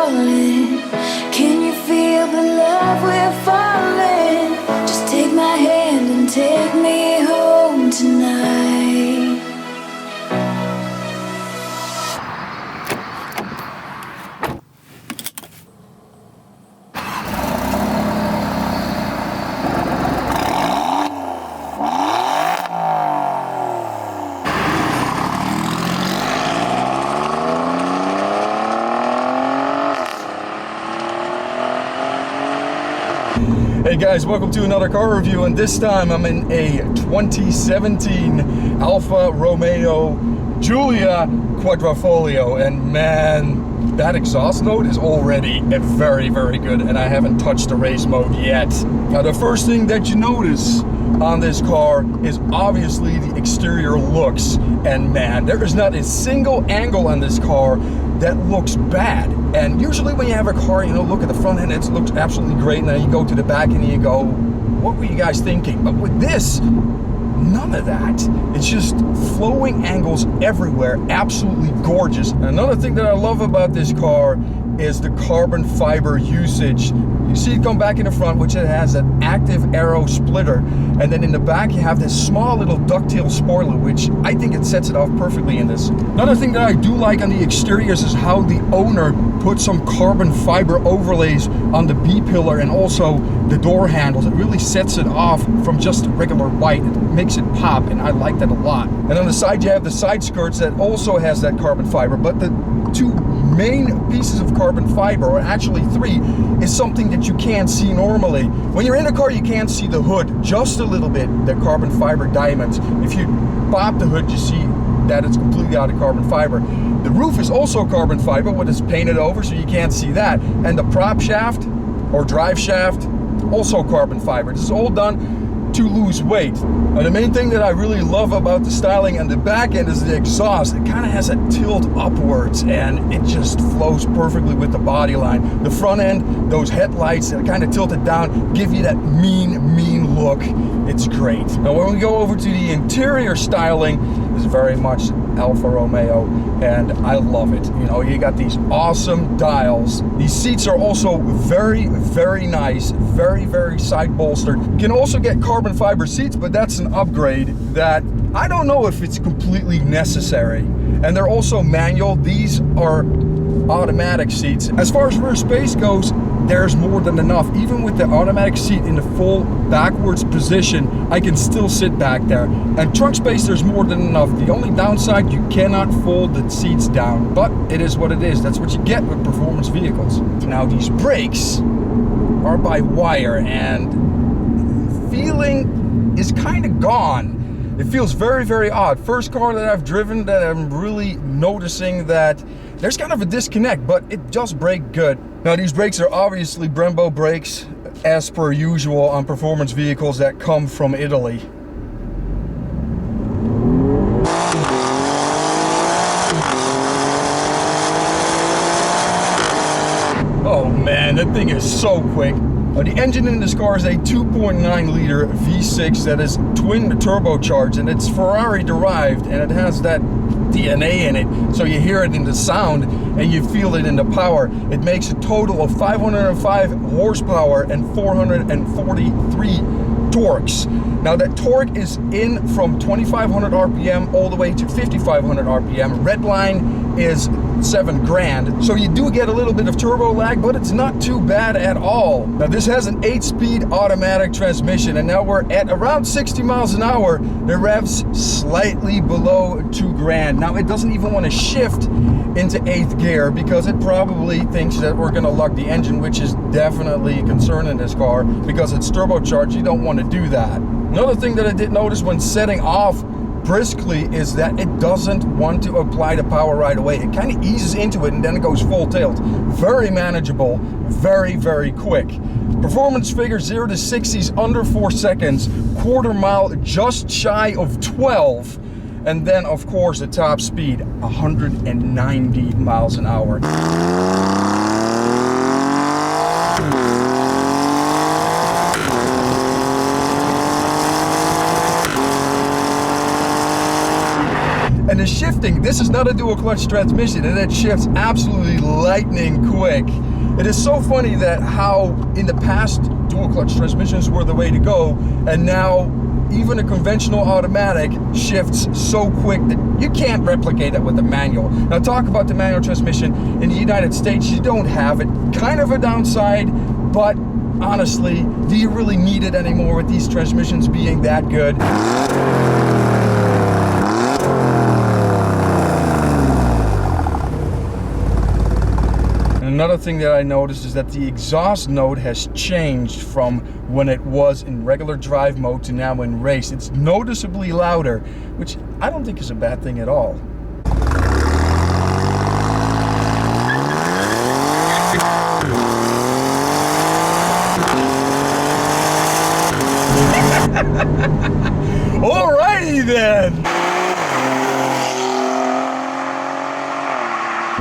calling. Can you feel the love we're falling? Just take my hand and take me home tonight. Hey guys, welcome to another car review, and this time I'm in a 2017 Alfa Romeo Giulia Quadrifoglio, and man, that exhaust note is already very, very good, and I haven't touched the race mode yet. Now the first thing that you notice on this car is obviously the exterior looks, and man, there is not a single angle on this car that looks bad. And usually when you have a car, you know, look at the front end, it looks absolutely great, and then you go to the back and you go, what were you guys thinking? But with this, none of that. It's just flowing angles everywhere, absolutely gorgeous. And another thing that I love about this car is the carbon fiber usage. You see it come back in the front, which it has an active aero splitter, and then in the back you have this small little ducktail spoiler, which I think it sets it off perfectly in this. Another thing that I do like on the exteriors is how the owner put some carbon fiber overlays on the B-pillar and also the door handles. It really sets it off from just regular white. It makes it pop, and I like that a lot. And on the side you have the side skirts that also has that carbon fiber, but the two main pieces of carbon fiber, or actually three, is something that you can't see normally. When you're in a car, you can't see the hood just a little bit, the carbon fiber diamonds. If you pop the hood, you see that it's completely out of carbon fiber. The roof is also carbon fiber, but it's painted over, so you can't see that. And the prop shaft or drive shaft, also carbon fiber. This is all done to lose weight. The main thing that I really love about the styling on the back end is the exhaust. It kind of has a tilt upwards, and it just flows perfectly with the body line. The front end, those headlights that are kind of tilted down, give you that mean look. It's great. Now when we go over to the interior styling, it's very much Alfa Romeo, and I love it. You know, you got these awesome dials. These seats are also very, very nice, very, very side bolstered. You can also get carbon fiber seats, but that's an upgrade that I don't know if it's completely necessary. And they're also manual. These are automatic seats. As far as rear space goes, there's more than enough. Even with the automatic seat in the full backwards position, I can still sit back there. And trunk space, there's more than enough. The only downside, you cannot fold the seats down, but it is what it is. That's what you get with performance vehicles. Now these brakes are by wire, and feeling is kind of gone. It feels very, very odd. First car that I've driven that I'm really noticing that there's kind of a disconnect, but it does brake good. Now these brakes are obviously Brembo brakes, as per usual on performance vehicles that come from Italy. Oh man, that thing is so quick. The engine in this car is a 2.9 liter V6 that is twin turbocharged, and it's Ferrari derived, and it has that DNA in it, so you hear it in the sound and you feel it in the power. It makes a total of 505 horsepower and 443 torques. Now that torque is in from 2500 RPM all the way to 5500 RPM. Red line is 7 grand. So you do get a little bit of turbo lag, but it's not too bad at all. Now this has an 8-speed automatic transmission, and now we're at around 60 miles an hour. The revs slightly below 2 grand. Now it doesn't even want to shift into 8th gear because it probably thinks that we're going to lug the engine, which is definitely a concern in this car because it's turbocharged. You don't want to do that. Another thing that I did notice when setting off briskly is that it doesn't want to apply the power right away. It kind of eases into it and then it goes full tilt. Very manageable, very, very quick. Performance figure 0 to 60s under 4 seconds, quarter mile just shy of 12, and then of course the top speed 190 miles an hour. And the shift shifting. This is not a dual clutch transmission, and it shifts absolutely lightning quick. It is so funny that how in the past dual clutch transmissions were the way to go, and now even a conventional automatic shifts so quick that you can't replicate it with the manual. Now talk about the manual transmission. In the United States, you don't have it. Kind of a downside, but honestly, do you really need it anymore with these transmissions being that good? Another thing that I noticed is that the exhaust note has changed from when it was in regular drive mode to now in race. It's noticeably louder, which I don't think is a bad thing at all. Alrighty then!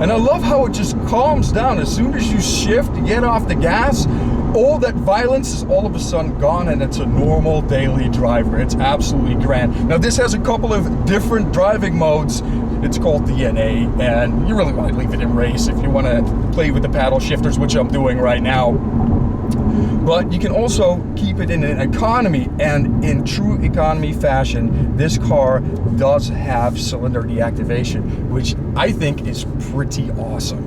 And I love how it just calms down. As soon as you shift, get off the gas, all that violence is all of a sudden gone, and it's a normal daily driver. It's absolutely grand. Now this has a couple of different driving modes. It's called DNA, and you really want to leave it in race if you want to play with the paddle shifters, which I'm doing right now. But you can also keep it in an economy, and in true economy fashion, this car does have cylinder deactivation, which I think is pretty awesome.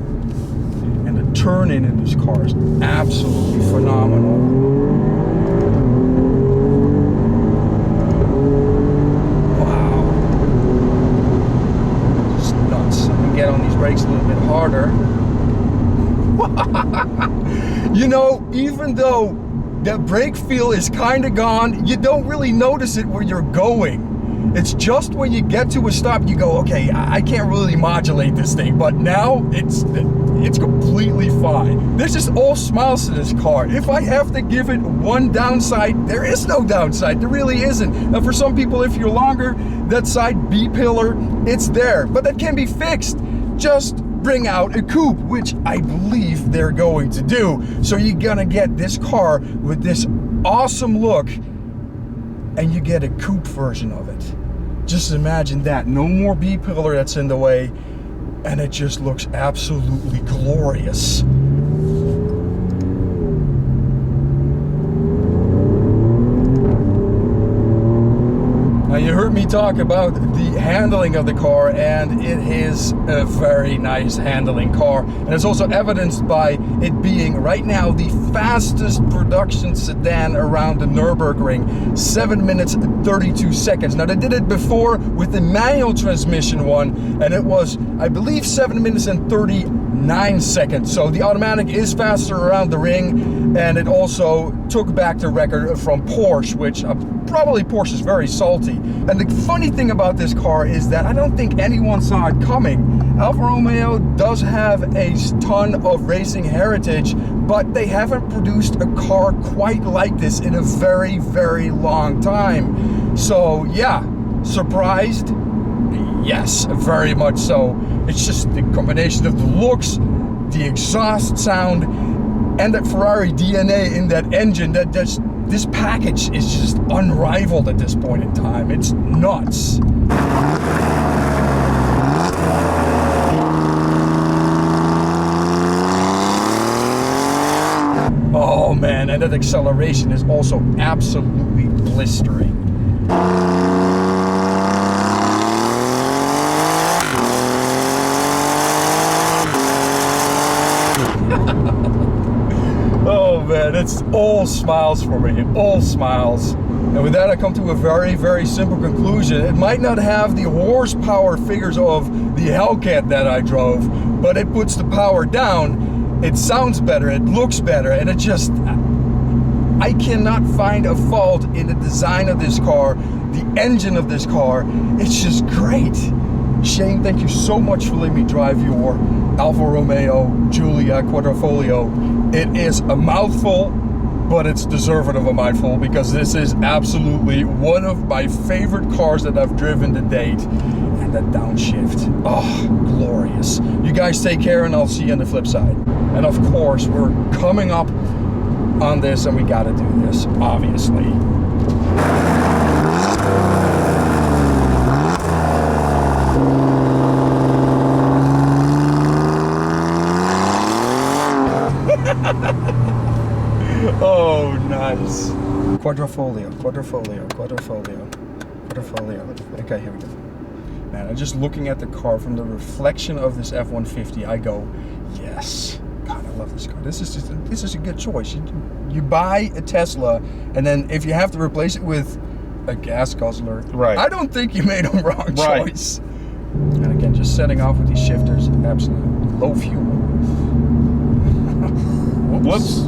And the turn-in this car is absolutely phenomenal. Wow. Just nuts. I can get on these brakes a little bit harder. You know, even though that brake feel is kind of gone, you don't really notice it where you're going. It's just when you get to a stop, you go, okay, I can't really modulate this thing, but now it's completely fine. There's just all smiles to this car. If I have to give it one downside, there is no downside. There really isn't. Now, for some people, if you're longer, that side B pillar, it's there, but that can be fixed. Just bring out a coupe, which I believe they're going to do. So you're gonna get this car with this awesome look, and you get a coupe version of it. Just imagine that. No more B pillar that's in the way, and it just looks absolutely glorious. Now you heard me talk about the handling of the car, and it is a very nice handling car. And it's also evidenced by it being right now the fastest production sedan around the Nurburgring, 7 minutes and 32 seconds. Now they did it before with the manual transmission one, and it was, I believe, 7 minutes and 39 seconds. So the automatic is faster around the ring, and it also took back the record from Porsche, which probably Porsche is very salty. And the funny thing about this car is that I don't think anyone saw it coming. Alfa Romeo does have a ton of racing heritage, but they haven't produced a car quite like this in a very, very long time. So yeah, surprised? Yes, very much so. It's just the combination of the looks, the exhaust sound, and that Ferrari DNA in that engine, this package is just unrivaled at this point in time. It's nuts. Oh man, and that acceleration is also absolutely blistering. Oh man, it's all smiles for me, all smiles. And with that, I come to a very, very simple conclusion. It might not have the horsepower figures of the Hellcat that I drove, but it puts the power down, it sounds better, it looks better, and it just, I cannot find a fault in the design of this car, the engine of this car. It's just great. Shane, thank you so much for letting me drive your Alfa Romeo Giulia Quadrifoglio. It is a mouthful, but it's deserving of a mouthful, because this is absolutely one of my favorite cars that I've driven to date. And that downshift, oh, glorious. You guys take care, and I'll see you on the flip side. And of course, we're coming up on this, and we gotta do this, obviously. Nice. Quadrifoglio. Okay, here we go. Man, I'm just looking at the car from the reflection of this F-150. I go, yes. God, I love this car. This is a good choice. You buy a Tesla, and then if you have to replace it with a gas guzzler, Right. I don't think you made a wrong choice. And again, just setting off with these shifters, absolutely low fuel. Whoops.